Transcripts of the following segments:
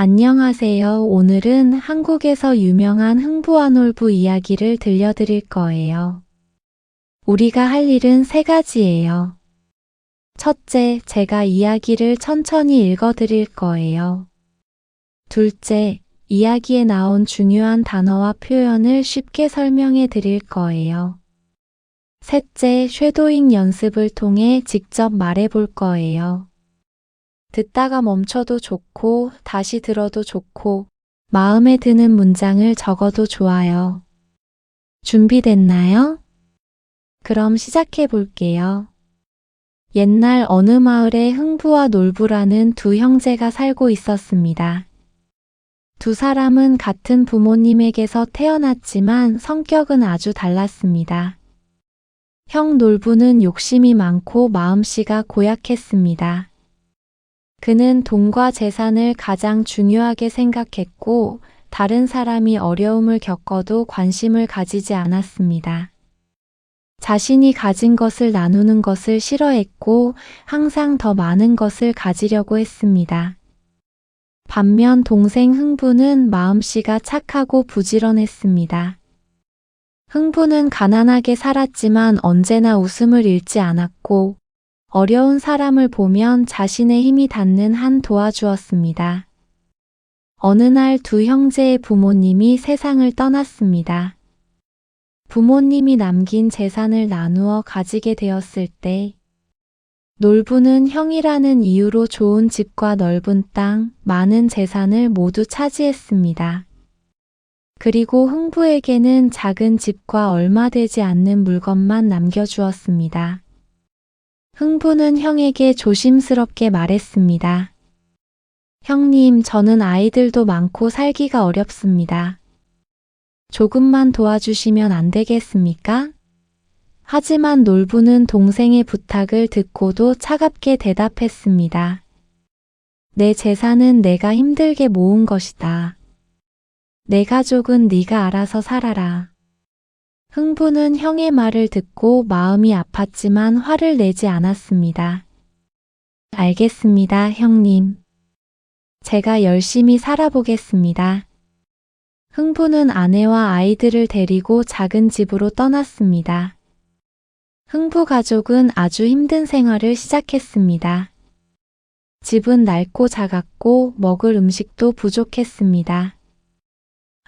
안녕하세요. 오늘은 한국에서 유명한 흥부와 놀부 이야기를 들려드릴 거예요. 우리가 할 일은 3가지예요. 첫째, 제가 이야기를 천천히 읽어드릴 거예요. 둘째, 이야기에 나온 중요한 단어와 표현을 쉽게 설명해 드릴 거예요. 셋째, 쉐도잉 연습을 통해 직접 말해 볼 거예요. 듣다가 멈춰도 좋고, 다시 들어도 좋고, 마음에 드는 문장을 적어도 좋아요. 준비됐나요? 그럼 시작해 볼게요. 옛날 어느 마을에 흥부와 놀부라는 두 형제가 살고 있었습니다. 두 사람은 같은 부모님에게서 태어났지만 성격은 아주 달랐습니다. 형 놀부는 욕심이 많고 마음씨가 고약했습니다. 그는 돈과 재산을 가장 중요하게 생각했고 다른 사람이 어려움을 겪어도 관심을 가지지 않았습니다. 자신이 가진 것을 나누는 것을 싫어했고 항상 더 많은 것을 가지려고 했습니다. 반면 동생 흥부는 마음씨가 착하고 부지런했습니다. 흥부는 가난하게 살았지만 언제나 웃음을 잃지 않았고 어려운 사람을 보면 자신의 힘이 닿는 한 도와주었습니다. 어느 날 두 형제의 부모님이 세상을 떠났습니다. 부모님이 남긴 재산을 나누어 가지게 되었을 때 놀부는 형이라는 이유로 좋은 집과 넓은 땅, 많은 재산을 모두 차지했습니다. 그리고 흥부에게는 작은 집과 얼마 되지 않는 물건만 남겨주었습니다. 흥부는 형에게 조심스럽게 말했습니다. 형님, 저는 아이들도 많고 살기가 어렵습니다. 조금만 도와주시면 안 되겠습니까? 하지만 놀부는 동생의 부탁을 듣고도 차갑게 대답했습니다. 내 재산은 내가 힘들게 모은 것이다. 내 가족은 네가 알아서 살아라. 흥부는 형의 말을 듣고 마음이 아팠지만 화를 내지 않았습니다. 알겠습니다, 형님. 제가 열심히 살아보겠습니다. 흥부는 아내와 아이들을 데리고 작은 집으로 떠났습니다. 흥부 가족은 아주 힘든 생활을 시작했습니다. 집은 낡고 작았고 먹을 음식도 부족했습니다.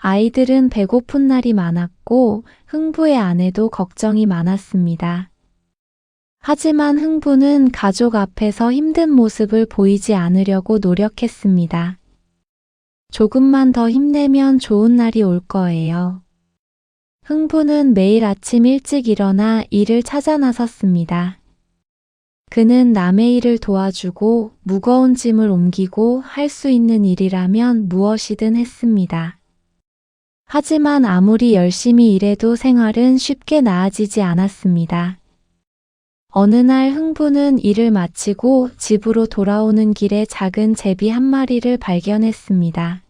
아이들은 배고픈 날이 많았고 흥부의 아내도 걱정이 많았습니다. 하지만 흥부는 가족 앞에서 힘든 모습을 보이지 않으려고 노력했습니다. 조금만 더 힘내면 좋은 날이 올 거예요. 흥부는 매일 아침 일찍 일어나 일을 찾아 나섰습니다. 그는 남의 일을 도와주고 무거운 짐을 옮기고 할 수 있는 일이라면 무엇이든 했습니다. 하지만 아무리 열심히 일해도 생활은 쉽게 나아지지 않았습니다. 어느 날 흥부는 일을 마치고 집으로 돌아오는 길에 작은 제비 한 마리를 발견했습니다.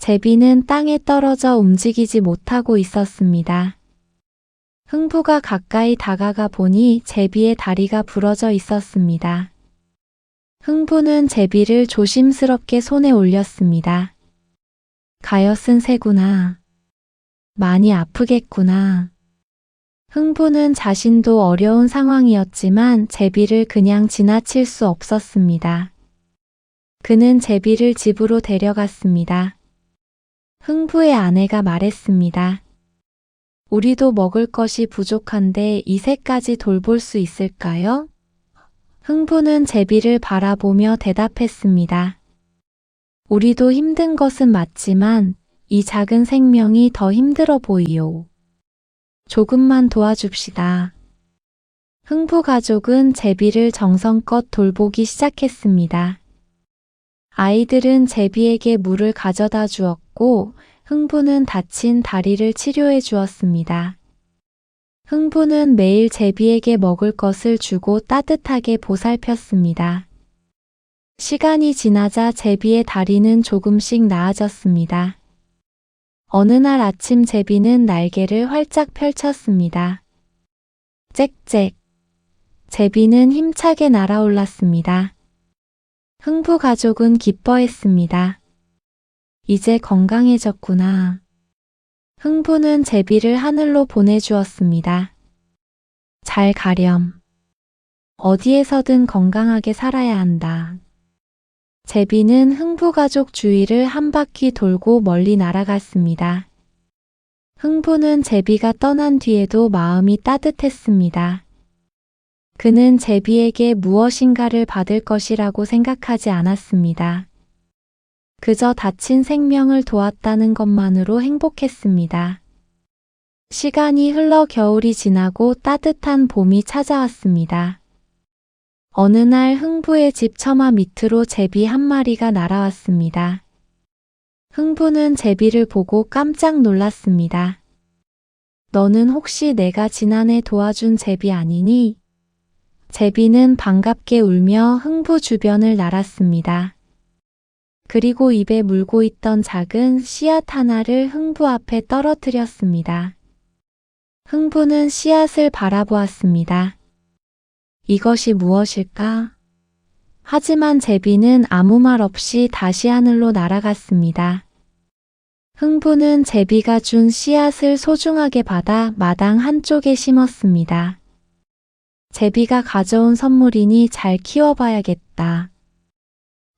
제비는 땅에 떨어져 움직이지 못하고 있었습니다. 흥부가 가까이 다가가 보니 제비의 다리가 부러져 있었습니다. 흥부는 제비를 조심스럽게 손에 올렸습니다. 가엾은 새구나. 많이 아프겠구나. 흥부는 자신도 어려운 상황이었지만 제비를 그냥 지나칠 수 없었습니다. 그는 제비를 집으로 데려갔습니다. 흥부의 아내가 말했습니다. 우리도 먹을 것이 부족한데 이 새까지 돌볼 수 있을까요? 흥부는 제비를 바라보며 대답했습니다. 우리도 힘든 것은 맞지만 이 작은 생명이 더 힘들어 보이요. 조금만 도와줍시다. 흥부 가족은 제비를 정성껏 돌보기 시작했습니다. 아이들은 제비에게 물을 가져다 주었고 흥부는 다친 다리를 치료해 주었습니다. 흥부는 매일 제비에게 먹을 것을 주고 따뜻하게 보살폈습니다. 시간이 지나자 제비의 다리는 조금씩 나아졌습니다. 어느 날 아침 제비는 날개를 활짝 펼쳤습니다. 짹짹. 제비는 힘차게 날아올랐습니다. 흥부 가족은 기뻐했습니다. 이제 건강해졌구나. 흥부는 제비를 하늘로 보내주었습니다. 잘 가렴. 어디에서든 건강하게 살아야 한다. 제비는 흥부 가족 주위를 한 바퀴 돌고 멀리 날아갔습니다. 흥부는 제비가 떠난 뒤에도 마음이 따뜻했습니다. 그는 제비에게 무엇인가를 받을 것이라고 생각하지 않았습니다. 그저 다친 생명을 도왔다는 것만으로 행복했습니다. 시간이 흘러 겨울이 지나고 따뜻한 봄이 찾아왔습니다. 어느 날 흥부의 집 처마 밑으로 제비 한 마리가 날아왔습니다. 흥부는 제비를 보고 깜짝 놀랐습니다. 너는 혹시 내가 지난해 도와준 제비 아니니? 제비는 반갑게 울며 흥부 주변을 날았습니다. 그리고 입에 물고 있던 작은 씨앗 하나를 흥부 앞에 떨어뜨렸습니다. 흥부는 씨앗을 바라보았습니다. 이것이 무엇일까? 하지만 제비는 아무 말 없이 다시 하늘로 날아갔습니다. 흥부는 제비가 준 씨앗을 소중하게 받아 마당 한쪽에 심었습니다. 제비가 가져온 선물이니 잘 키워봐야겠다.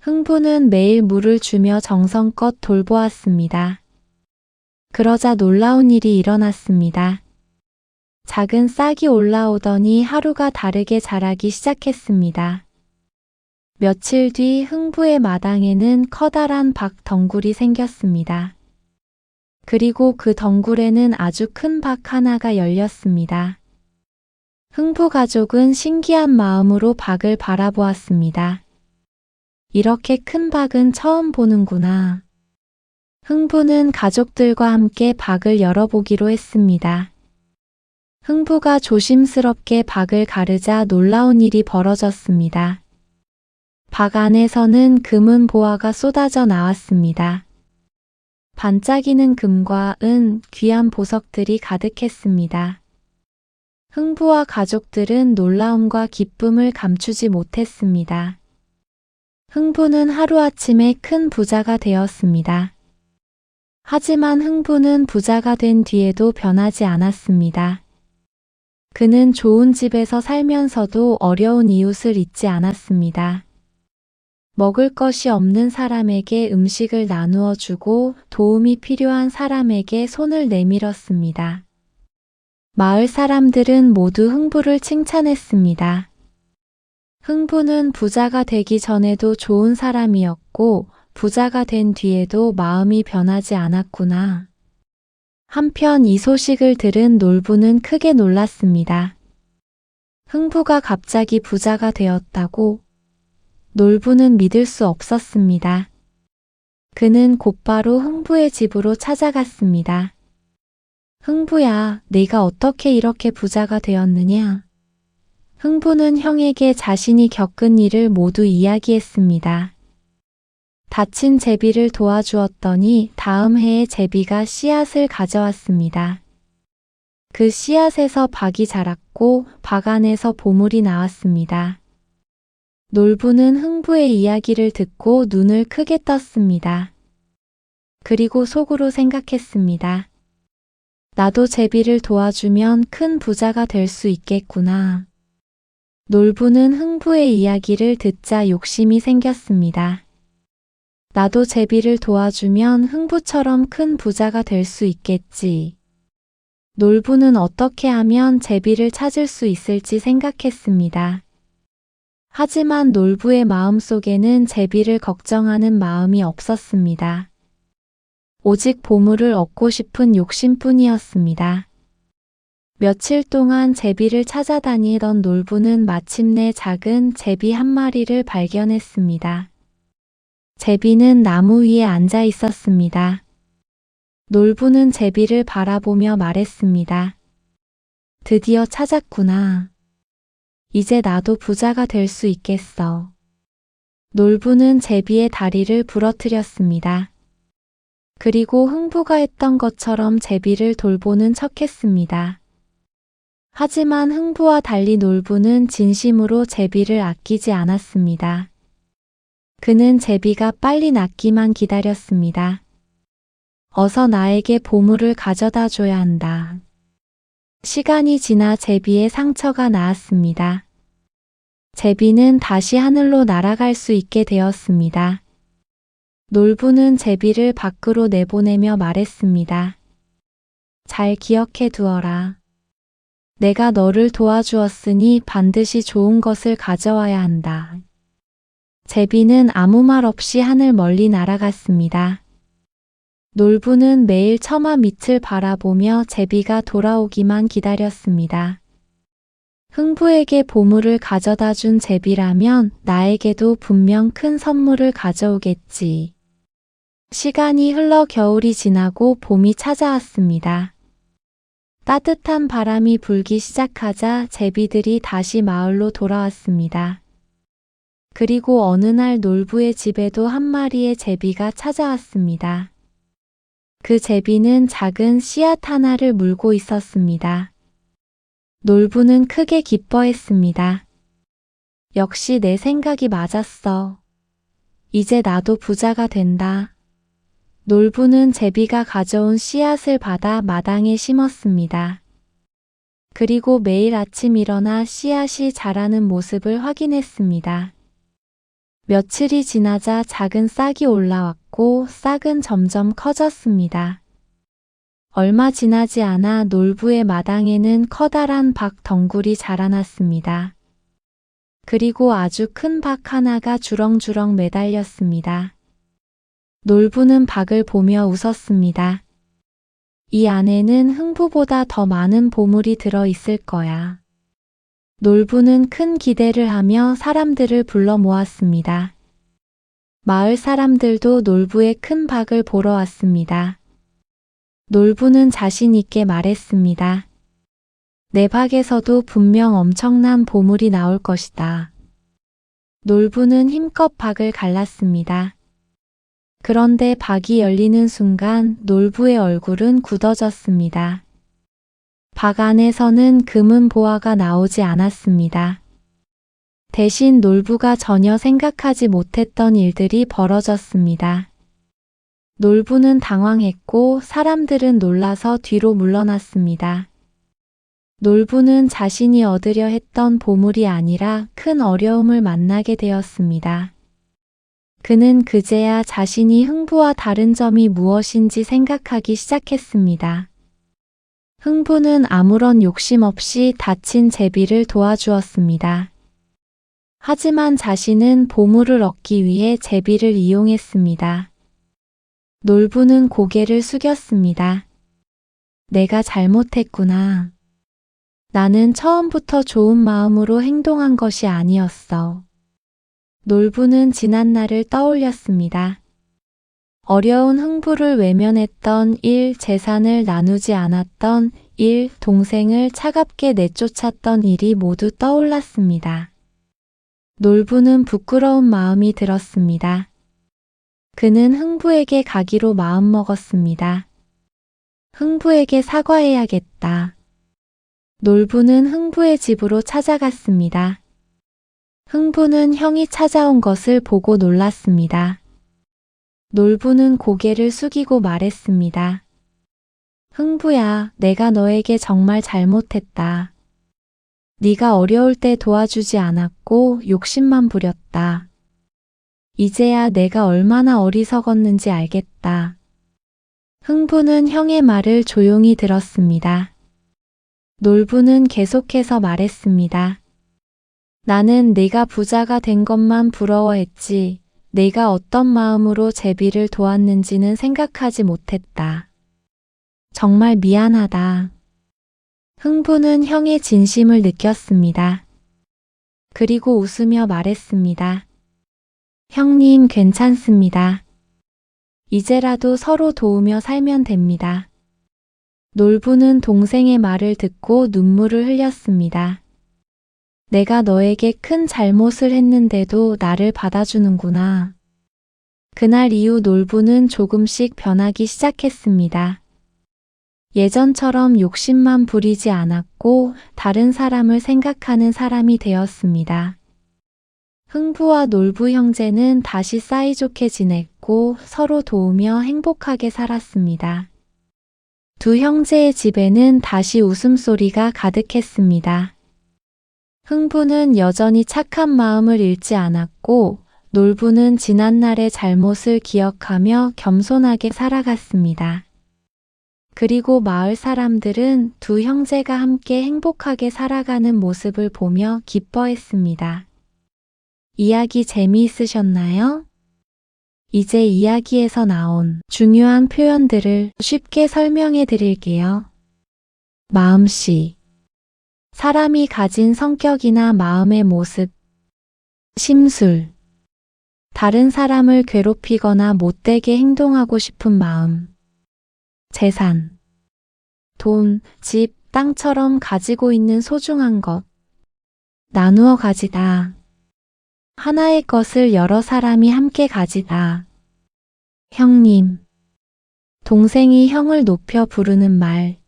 흥부는 매일 물을 주며 정성껏 돌보았습니다. 그러자 놀라운 일이 일어났습니다. 작은 싹이 올라오더니 하루가 다르게 자라기 시작했습니다. 며칠 뒤 흥부의 마당에는 커다란 박 덩굴이 생겼습니다. 그리고 그 덩굴에는 아주 큰 박 하나가 열렸습니다. 흥부 가족은 신기한 마음으로 박을 바라보았습니다. 이렇게 큰 박은 처음 보는구나. 흥부는 가족들과 함께 박을 열어보기로 했습니다. 흥부가 조심스럽게 박을 가르자 놀라운 일이 벌어졌습니다. 박 안에서는 금은 보화가 쏟아져 나왔습니다. 반짝이는 금과 은, 귀한 보석들이 가득했습니다. 흥부와 가족들은 놀라움과 기쁨을 감추지 못했습니다. 흥부는 하루아침에 큰 부자가 되었습니다. 하지만 흥부는 부자가 된 뒤에도 변하지 않았습니다. 그는 좋은 집에서 살면서도 어려운 이웃을 잊지 않았습니다. 먹을 것이 없는 사람에게 음식을 나누어 주고 도움이 필요한 사람에게 손을 내밀었습니다. 마을 사람들은 모두 흥부를 칭찬했습니다. 흥부는 부자가 되기 전에도 좋은 사람이었고 부자가 된 뒤에도 마음이 변하지 않았구나. 한편 이 소식을 들은 놀부는 크게 놀랐습니다. 흥부가 갑자기 부자가 되었다고? 놀부는 믿을 수 없었습니다. 그는 곧바로 흥부의 집으로 찾아갔습니다. 흥부야, 네가 어떻게 이렇게 부자가 되었느냐? 흥부는 형에게 자신이 겪은 일을 모두 이야기했습니다. 다친 제비를 도와주었더니 다음 해에 제비가 씨앗을 가져왔습니다. 그 씨앗에서 박이 자랐고 박 안에서 보물이 나왔습니다. 놀부는 흥부의 이야기를 듣고 눈을 크게 떴습니다. 그리고 속으로 생각했습니다. 나도 제비를 도와주면 큰 부자가 될 수 있겠구나. 놀부는 흥부의 이야기를 듣자 욕심이 생겼습니다. 나도 제비를 도와주면 흥부처럼 큰 부자가 될 수 있겠지. 놀부는 어떻게 하면 제비를 찾을 수 있을지 생각했습니다. 하지만 놀부의 마음속에는 제비를 걱정하는 마음이 없었습니다. 오직 보물을 얻고 싶은 욕심뿐이었습니다. 며칠 동안 제비를 찾아다니던 놀부는 마침내 작은 제비 한 마리를 발견했습니다. 제비는 나무 위에 앉아 있었습니다. 놀부는 제비를 바라보며 말했습니다. 드디어 찾았구나. 이제 나도 부자가 될 수 있겠어. 놀부는 제비의 다리를 부러뜨렸습니다. 그리고 흥부가 했던 것처럼 제비를 돌보는 척했습니다. 하지만 흥부와 달리 놀부는 진심으로 제비를 아끼지 않았습니다. 그는 제비가 빨리 낫기만 기다렸습니다. 어서 나에게 보물을 가져다 줘야 한다. 시간이 지나 제비의 상처가 나았습니다. 제비는 다시 하늘로 날아갈 수 있게 되었습니다. 놀부는 제비를 밖으로 내보내며 말했습니다. 잘 기억해 두어라. 내가 너를 도와주었으니 반드시 좋은 것을 가져와야 한다. 제비는 아무 말 없이 하늘 멀리 날아갔습니다. 놀부는 매일 처마 밑을 바라보며 제비가 돌아오기만 기다렸습니다. 흥부에게 보물을 가져다 준 제비라면 나에게도 분명 큰 선물을 가져오겠지. 시간이 흘러 겨울이 지나고 봄이 찾아왔습니다. 따뜻한 바람이 불기 시작하자 제비들이 다시 마을로 돌아왔습니다. 그리고 어느 날 놀부의 집에도 한 마리의 제비가 찾아왔습니다. 그 제비는 작은 씨앗 하나를 물고 있었습니다. 놀부는 크게 기뻐했습니다. 역시 내 생각이 맞았어. 이제 나도 부자가 된다. 놀부는 제비가 가져온 씨앗을 받아 마당에 심었습니다. 그리고 매일 아침 일어나 씨앗이 자라는 모습을 확인했습니다. 며칠이 지나자 작은 싹이 올라왔고 싹은 점점 커졌습니다. 얼마 지나지 않아 놀부의 마당에는 커다란 박 덩굴이 자라났습니다. 그리고 아주 큰 박 하나가 주렁주렁 매달렸습니다. 놀부는 박을 보며 웃었습니다. 이 안에는 흥부보다 더 많은 보물이 들어 있을 거야. 놀부는 큰 기대를 하며 사람들을 불러 모았습니다. 마을 사람들도 놀부의 큰 박을 보러 왔습니다. 놀부는 자신 있게 말했습니다. 내 박에서도 분명 엄청난 보물이 나올 것이다. 놀부는 힘껏 박을 갈랐습니다. 그런데 박이 열리는 순간 놀부의 얼굴은 굳어졌습니다. 박 안에서는 금은 보화가 나오지 않았습니다. 대신 놀부가 전혀 생각하지 못했던 일들이 벌어졌습니다. 놀부는 당황했고 사람들은 놀라서 뒤로 물러났습니다. 놀부는 자신이 얻으려 했던 보물이 아니라 큰 어려움을 만나게 되었습니다. 그는 그제야 자신이 흥부와 다른 점이 무엇인지 생각하기 시작했습니다. 흥부는 아무런 욕심 없이 다친 제비를 도와주었습니다. 하지만 자신은 보물을 얻기 위해 제비를 이용했습니다. 놀부는 고개를 숙였습니다. 내가 잘못했구나. 나는 처음부터 좋은 마음으로 행동한 것이 아니었어. 놀부는 지난 날을 떠올렸습니다. 어려운 흥부를 외면했던 일, 재산을 나누지 않았던 일, 동생을 차갑게 내쫓았던 일이 모두 떠올랐습니다. 놀부는 부끄러운 마음이 들었습니다. 그는 흥부에게 가기로 마음먹었습니다. 흥부에게 사과해야겠다. 놀부는 흥부의 집으로 찾아갔습니다. 흥부는 형이 찾아온 것을 보고 놀랐습니다. 놀부는 고개를 숙이고 말했습니다. 흥부야, 내가 너에게 정말 잘못했다. 네가 어려울 때 도와주지 않았고 욕심만 부렸다. 이제야 내가 얼마나 어리석었는지 알겠다. 흥부는 형의 말을 조용히 들었습니다. 놀부는 계속해서 말했습니다. 나는 네가 부자가 된 것만 부러워했지, 네가 어떤 마음으로 제비를 도왔는지는 생각하지 못했다. 정말 미안하다. 흥부는 형의 진심을 느꼈습니다. 그리고 웃으며 말했습니다. 형님, 괜찮습니다. 이제라도 서로 도우며 살면 됩니다. 놀부는 동생의 말을 듣고 눈물을 흘렸습니다. 내가 너에게 큰 잘못을 했는데도 나를 받아주는구나. 그날 이후 놀부는 조금씩 변하기 시작했습니다. 예전처럼 욕심만 부리지 않았고 다른 사람을 생각하는 사람이 되었습니다. 흥부와 놀부 형제는 다시 사이좋게 지냈고 서로 도우며 행복하게 살았습니다. 두 형제의 집에는 다시 웃음소리가 가득했습니다. 흥부는 여전히 착한 마음을 잃지 않았고 놀부는 지난날의 잘못을 기억하며 겸손하게 살아갔습니다. 그리고 마을 사람들은 두 형제가 함께 행복하게 살아가는 모습을 보며 기뻐했습니다. 이야기 재미있으셨나요? 이제 이야기에서 나온 중요한 표현들을 쉽게 설명해 드릴게요. 마음씨. 사람이 가진 성격이나 마음의 모습. 심술. 다른 사람을 괴롭히거나 못되게 행동하고 싶은 마음. 재산. 돈, 집, 땅처럼 가지고 있는 소중한 것. 나누어 가지다. 하나의 것을 여러 사람이 함께 가지다. 형님. 동생이 형을 높여 부르는 말.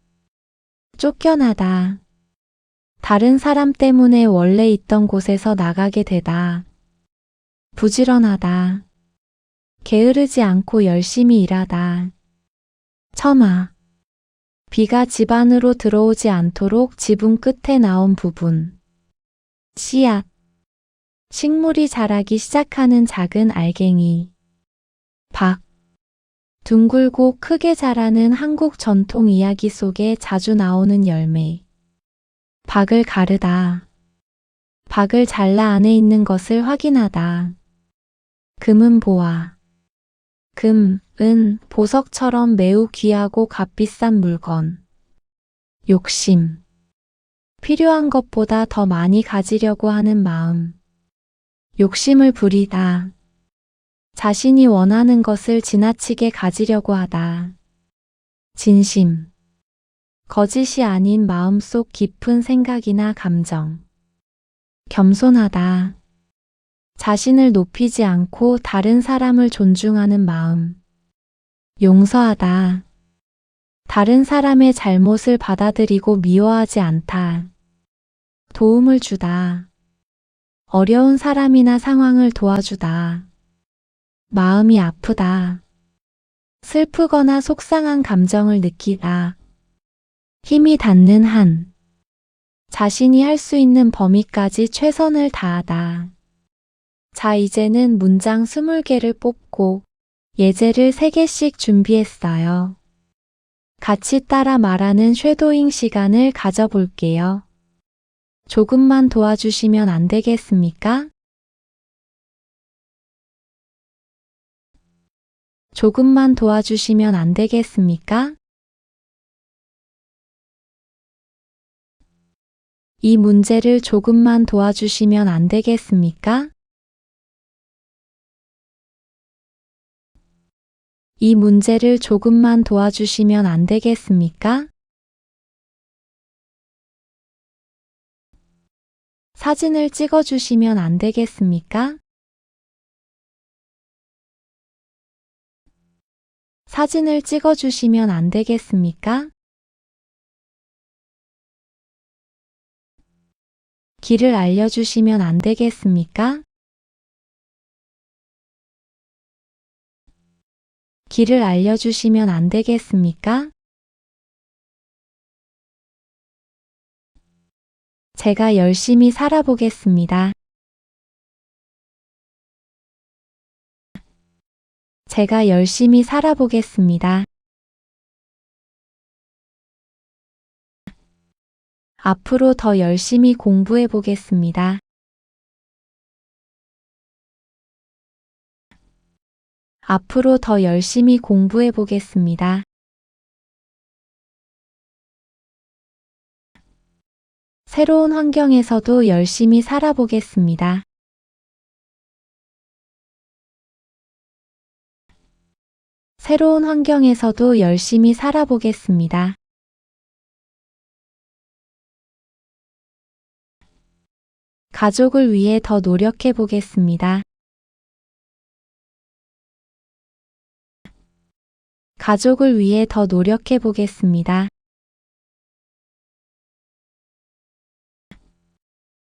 쫓겨나다. 다른 사람 때문에 원래 있던 곳에서 나가게 되다. 부지런하다. 게으르지 않고 열심히 일하다. 처마. 비가 집 안으로 들어오지 않도록 지붕 끝에 나온 부분. 씨앗. 식물이 자라기 시작하는 작은 알갱이. 박. 둥글고 크게 자라는 한국 전통 이야기 속에 자주 나오는 열매. 박을 가르다. 박을 잘라 안에 있는 것을 확인하다. 금은 보화. 금, 은, 보석처럼 매우 귀하고 값비싼 물건. 욕심. 필요한 것보다 더 많이 가지려고 하는 마음. 욕심을 부리다. 자신이 원하는 것을 지나치게 가지려고 하다. 진심. 거짓이 아닌 마음속 깊은 생각이나 감정. 겸손하다. 자신을 높이지 않고 다른 사람을 존중하는 마음. 용서하다. 다른 사람의 잘못을 받아들이고 미워하지 않다. 도움을 주다. 어려운 사람이나 상황을 도와주다. 마음이 아프다. 슬프거나 속상한 감정을 느끼다. 힘이 닿는 한. 자신이 할 수 있는 범위까지 최선을 다하다. 자, 이제는 문장 20개를 뽑고 예제를 3개씩 준비했어요. 같이 따라 말하는 쉐도잉 시간을 가져볼게요. 조금만 도와주시면 안 되겠습니까? 조금만 도와주시면 안 되겠습니까? 이 문제를 조금만 도와주시면 안 되겠습니까? 이 문제를 조금만 도와주시면 안 되겠습니까? 사진을 찍어주시면 안 되겠습니까? 사진을 찍어주시면 안 되겠습니까? 길을 알려주시면 안 되겠습니까? 길을 알려주시면 안 되겠습니까? 제가 열심히 살아보겠습니다. 제가 열심히 살아보겠습니다. 앞으로 더 열심히 공부해 보겠습니다. 앞으로 더 열심히 공부해 보겠습니다. 새로운 환경에서도 열심히 살아보겠습니다. 새로운 환경에서도 열심히 살아보겠습니다. 가족을 위해 더 노력해 보겠습니다. 가족을 위해 더 노력해 보겠습니다.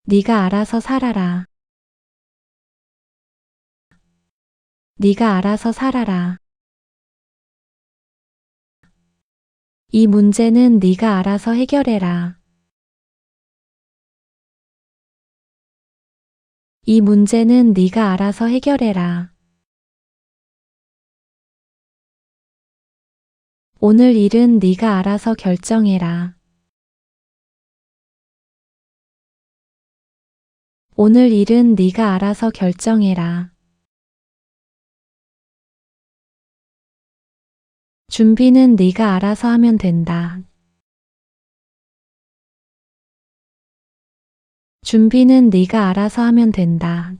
네가 알아서 살아라. 네가 알아서 살아라. 이 문제는 네가 알아서 해결해라. 이 문제는 네가 알아서 해결해라. 오늘 일은 네가 알아서 결정해라. 오늘 일은 네가 알아서 결정해라. 준비는 네가 알아서 하면 된다. 준비는 네가 알아서 하면 된다.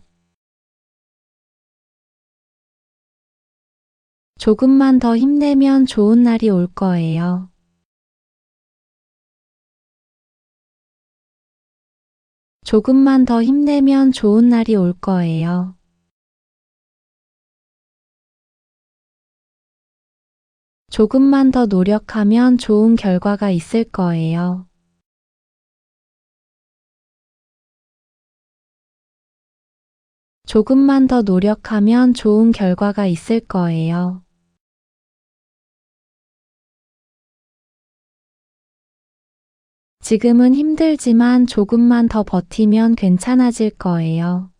조금만 더 힘내면 좋은 날이 올 거예요. 조금만 더 힘내면 좋은 날이 올 거예요. 조금만 더 노력하면 좋은 결과가 있을 거예요. 조금만 더 노력하면 좋은 결과가 있을 거예요. 지금은 힘들지만 조금만 더 버티면 괜찮아질 거예요.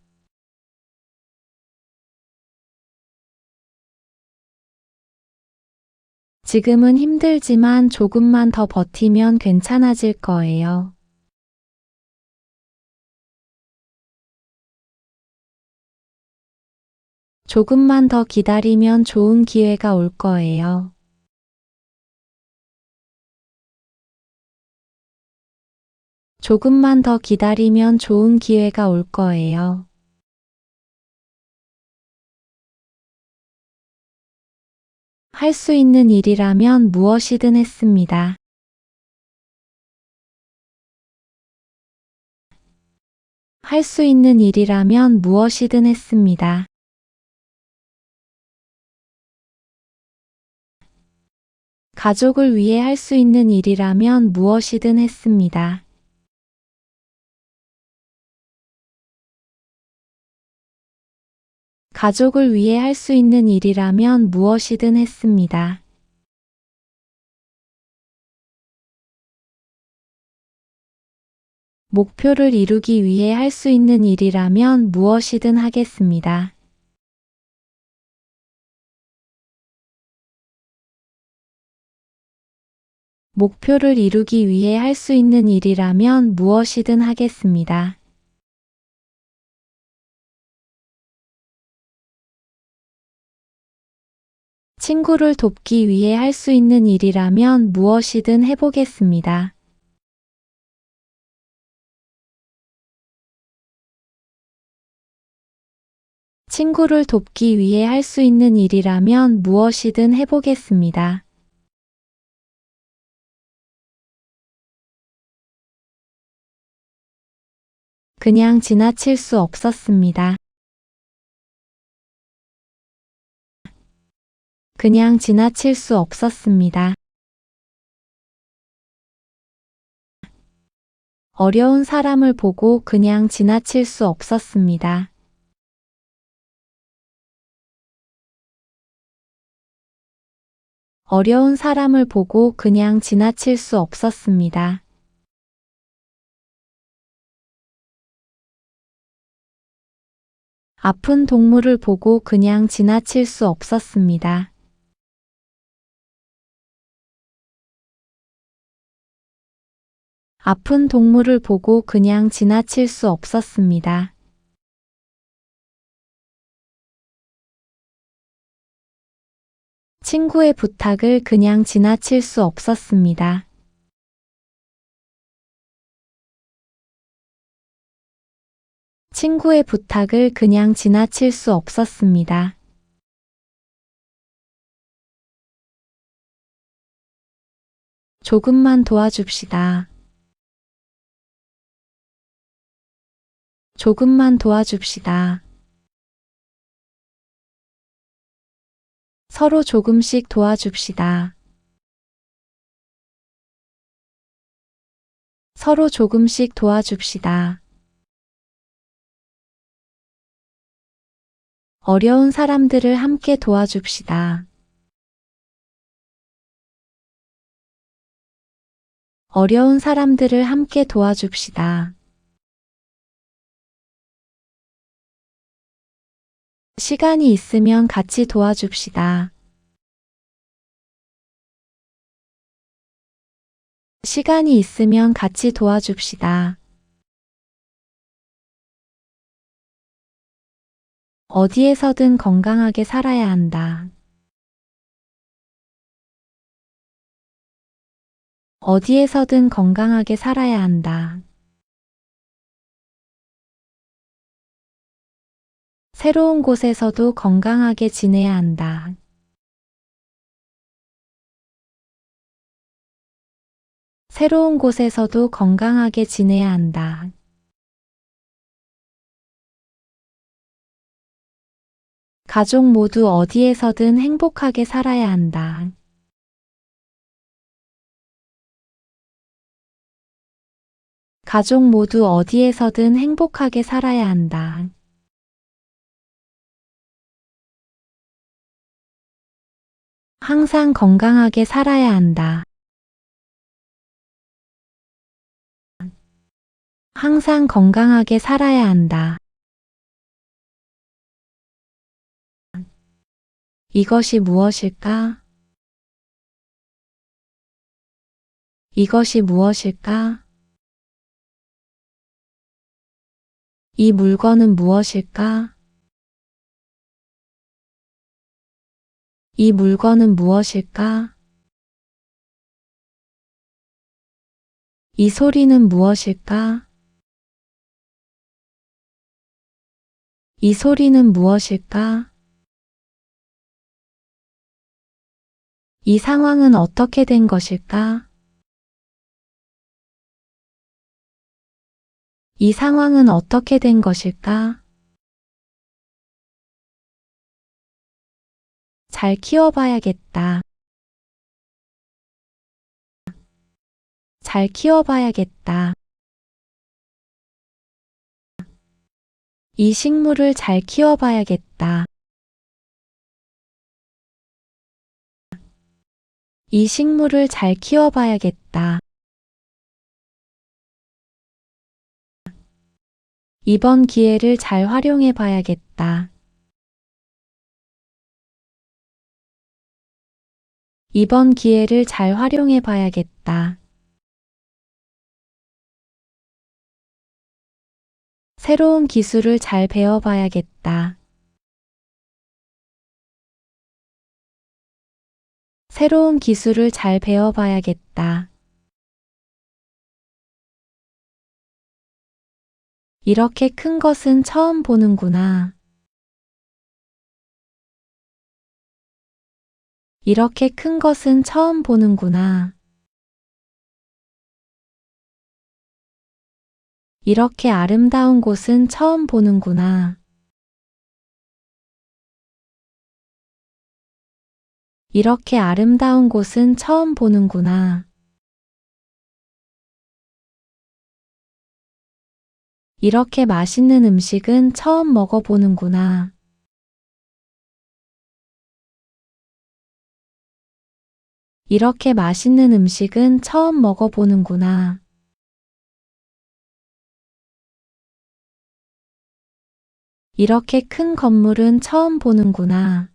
지금은 힘들지만 조금만 더 버티면 괜찮아질 거예요. 조금만 더 기다리면 좋은 기회가 올 거예요. 조금만 더 기다리면 좋은 기회가 올 거예요. 할 수 있는 일이라면 무엇이든 했습니다. 할 수 있는 일이라면 무엇이든 했습니다. 가족을 위해 할 수 있는 일이라면 무엇이든 했습니다. 가족을 위해 할 수 있는 일이라면 무엇이든 했습니다. 목표를 이루기 위해 할 수 있는 일이라면 무엇이든 하겠습니다. 목표를 이루기 위해 할 수 있는 일이라면 무엇이든 하겠습니다. 친구를 돕기 위해 할 수 있는 일이라면 무엇이든 해보겠습니다. 친구를 돕기 위해 할 수 있는 일이라면 무엇이든 해보겠습니다. 그냥 지나칠 수 없었습니다. 그냥 지나칠 수 없었습니다. 어려운 사람을 보고 그냥 지나칠 수 없었습니다. 어려운 사람을 보고 그냥 지나칠 수 없었습니다. 아픈 동물을 보고 그냥 지나칠 수 없었습니다. 아픈 동물을 보고 그냥 지나칠 수 없었습니다. 친구의 부탁을 그냥 지나칠 수 없었습니다. 친구의 부탁을 그냥 지나칠 수 없었습니다. 조금만 도와줍시다. 조금만 도와줍시다. 서로 조금씩 도와줍시다. 서로 조금씩 도와줍시다. 어려운 사람들을 함께 도와줍시다. 어려운 사람들을 함께 도와줍시다. 시간이 있으면 같이 도와줍시다. 시간이 있으면 같이 도와줍시다. 어디에서든 건강하게 살아야 한다. 어디에서든 건강하게 살아야 한다. 새로운 곳에서도 건강하게 지내야 한다. 새로운 곳에서도 건강하게 지내야 한다. 가족 모두 어디에서든 행복하게 살아야 한다. 가족 모두 어디에서든 행복하게 살아야 한다. 항상 건강하게 살아야 한다. 항상 건강하게 살아야 한다. 이것이 무엇일까? 이것이 무엇일까? 이 물건은 무엇일까? 이 물건은 무엇일까? 이 소리는 무엇일까? 이 소리는 무엇일까? 이 상황은 어떻게 된 것일까? 이 상황은 어떻게 된 것일까? 잘 키워봐야겠다. 잘 키워봐야겠다. 이 식물을 잘 키워봐야겠다. 이 식물을 잘 키워봐야겠다. 이번 기회를 잘 활용해봐야겠다. 이번 기회를 잘 활용해봐야겠다. 새로운 기술을 잘 배워봐야겠다. 새로운 기술을 잘 배워봐야겠다. 이렇게 큰 것은 처음 보는구나. 이렇게 큰 것은 처음 보는구나. 이렇게 아름다운 곳은 처음 보는구나. 이렇게 아름다운 곳은 처음 보는구나. 이렇게 맛있는 음식은 처음 먹어보는구나. 이렇게 맛있는 음식은 처음 먹어보는구나. 이렇게 큰 건물은 처음 보는구나.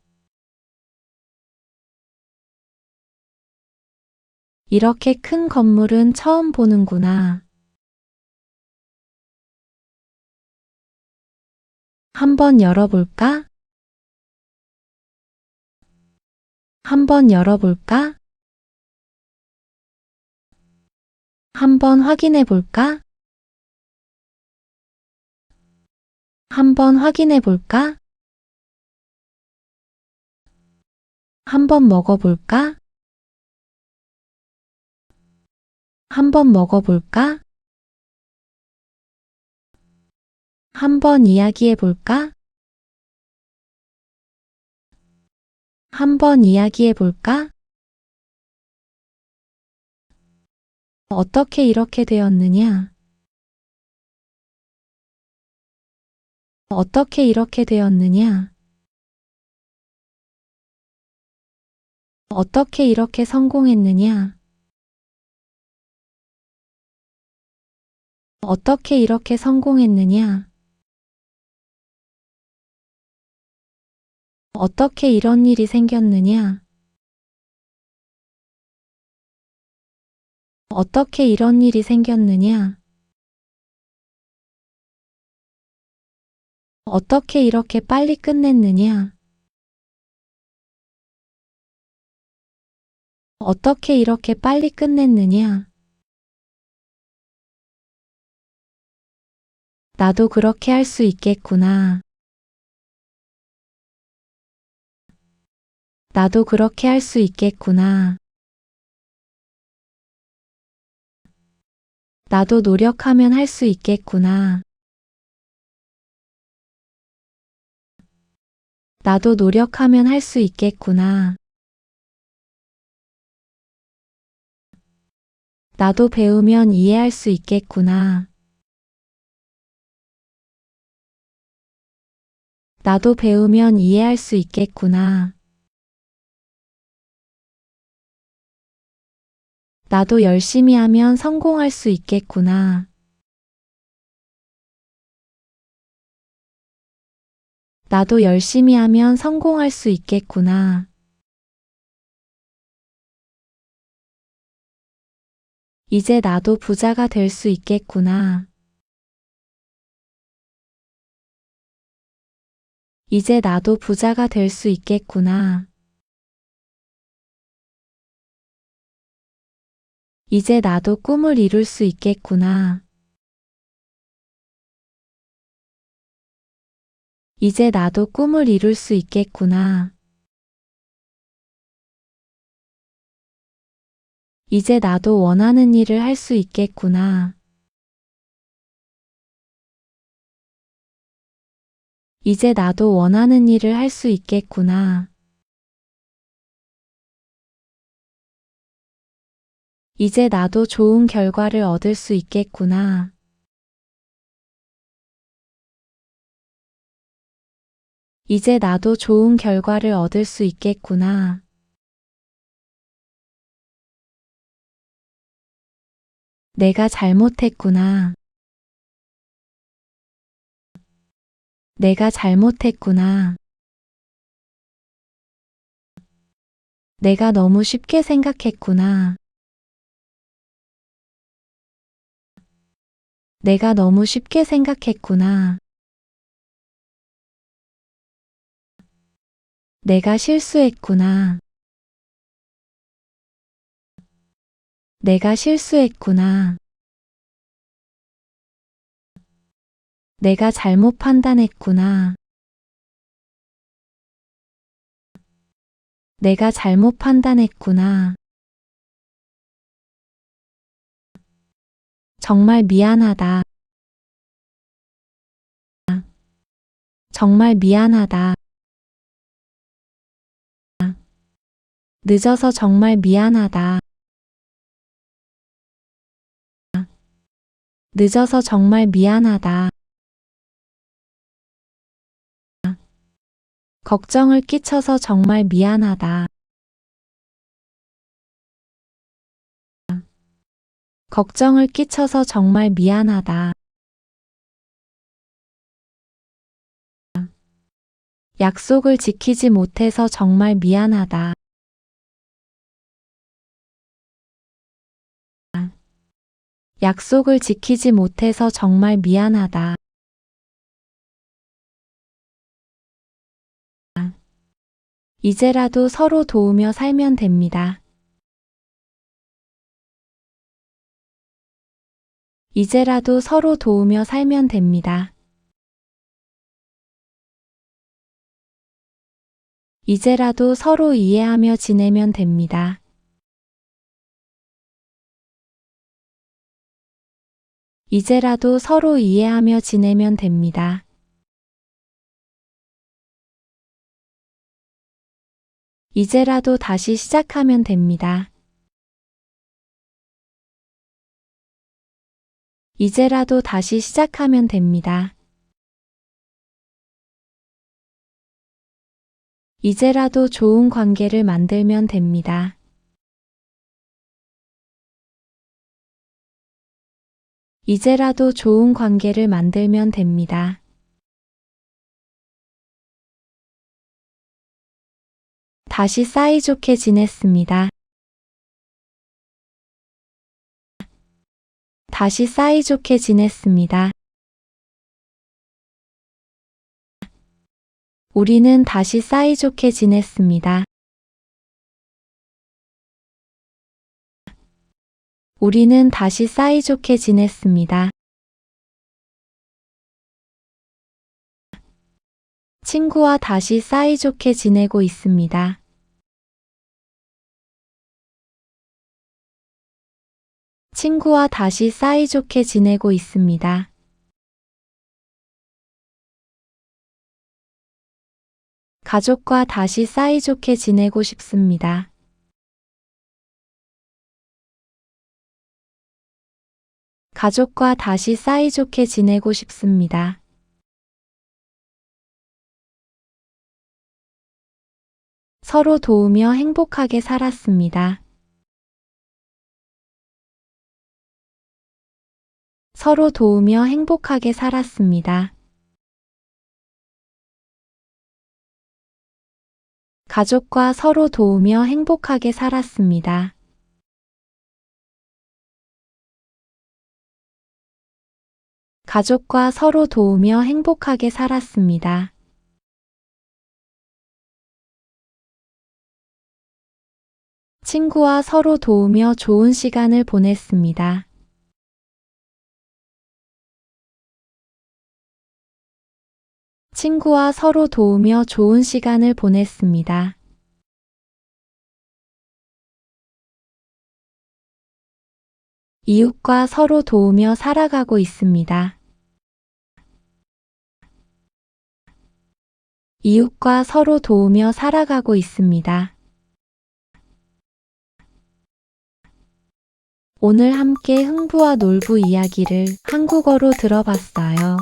이렇게 큰 건물은 처음 보는구나. 한번 열어볼까? 한번 열어볼까? 한번 확인해 볼까? 한번 확인해 볼까? 한번 먹어볼까? 한번 먹어볼까? 한번 이야기해 볼까? 한번 이야기해 볼까? 어떻게 이렇게 되었느냐? 어떻게 이렇게 되었느냐? 어떻게 이렇게 성공했느냐? 어떻게 이렇게 성공했느냐? 어떻게 이런 일이 생겼느냐? 어떻게 이런 일이 생겼느냐? 어떻게 이렇게 빨리 끝냈느냐? 어떻게 이렇게 빨리 끝냈느냐? 나도 그렇게 할 수 있겠구나. 나도 그렇게 할 수 있겠구나. 나도 노력하면 할 수 있겠구나. 나도 노력하면 할 수 있겠구나. 나도 배우면 이해할 수 있겠구나. 나도 배우면 이해할 수 있겠구나. 나도 열심히 하면 성공할 수 있겠구나. 나도 열심히 하면 성공할 수 있겠구나. 이제 나도 부자가 될 수 있겠구나. 이제 나도 부자가 될 수 있겠구나. 이제 나도 꿈을 이룰 수 있겠구나. 이제 나도 꿈을 이룰 수 있겠구나. 이제 나도 원하는 일을 할 수 있겠구나. 이제 나도 원하는 일을 할 수 있겠구나. 이제 나도 좋은 결과를 얻을 수 있겠구나. 이제 나도 좋은 결과를 얻을 수 있겠구나. 내가 잘못했구나. 내가 잘못했구나. 내가 너무 쉽게 생각했구나. 내가 너무 쉽게 생각했구나. 내가 실수했구나. 내가 실수했구나. 내가 잘못 판단했구나. 내가 잘못 판단했구나. 정말 미안하다. 정말 미안하다. 늦어서 정말 미안하다. 늦어서 정말 미안하다. 걱정을 끼쳐서 정말 미안하다. 걱정을 끼쳐서 정말 미안하다. 약속을 지키지 못해서 정말 미안하다. 약속을 지키지 못해서 정말 미안하다. 이제라도 서로 도우며 살면 됩니다. 이제라도 서로 도우며 살면 됩니다. 이제라도 서로 이해하며 지내면 됩니다. 이제라도 서로 이해하며 지내면 됩니다. 이제라도 다시 시작하면 됩니다. 이제라도 다시 시작하면 됩니다. 이제라도 좋은 관계를 만들면 됩니다. 이제라도 좋은 관계를 만들면 됩니다. 다시 사이좋게 지냈습니다. 다시 사이좋게 지냈습니다. 우리는 다시 사이좋게 지냈습니다. 우리는 다시 사이좋게 지냈습니다. 친구와 다시 사이좋게 지내고 있습니다. 친구와 다시 사이좋게 지내고 있습니다. 가족과 다시 사이좋게 지내고 싶습니다. 가족과 다시 사이좋게 지내고 싶습니다. 서로 도우며 행복하게 살았습니다. 서로 도우며 행복하게 살았습니다. 가족과 서로 도우며 행복하게 살았습니다. 가족과 서로 도우며 행복하게 살았습니다. 친구와 서로 도우며 좋은 시간을 보냈습니다. 친구와 서로 도우며 좋은 시간을 보냈습니다. 이웃과 서로 도우며 살아가고 있습니다. 이웃과 서로 도우며 살아가고 있습니다. 오늘 함께 흥부와 놀부 이야기를 한국어로 들어봤어요.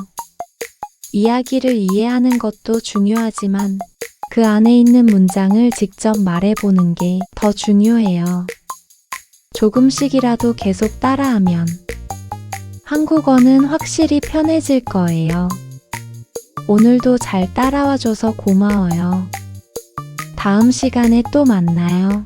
이야기를 이해하는 것도 중요하지만 그 안에 있는 문장을 직접 말해보는 게 더 중요해요. 조금씩이라도 계속 따라하면 한국어는 확실히 편해질 거예요. 오늘도 잘 따라와줘서 고마워요. 다음 시간에 또 만나요.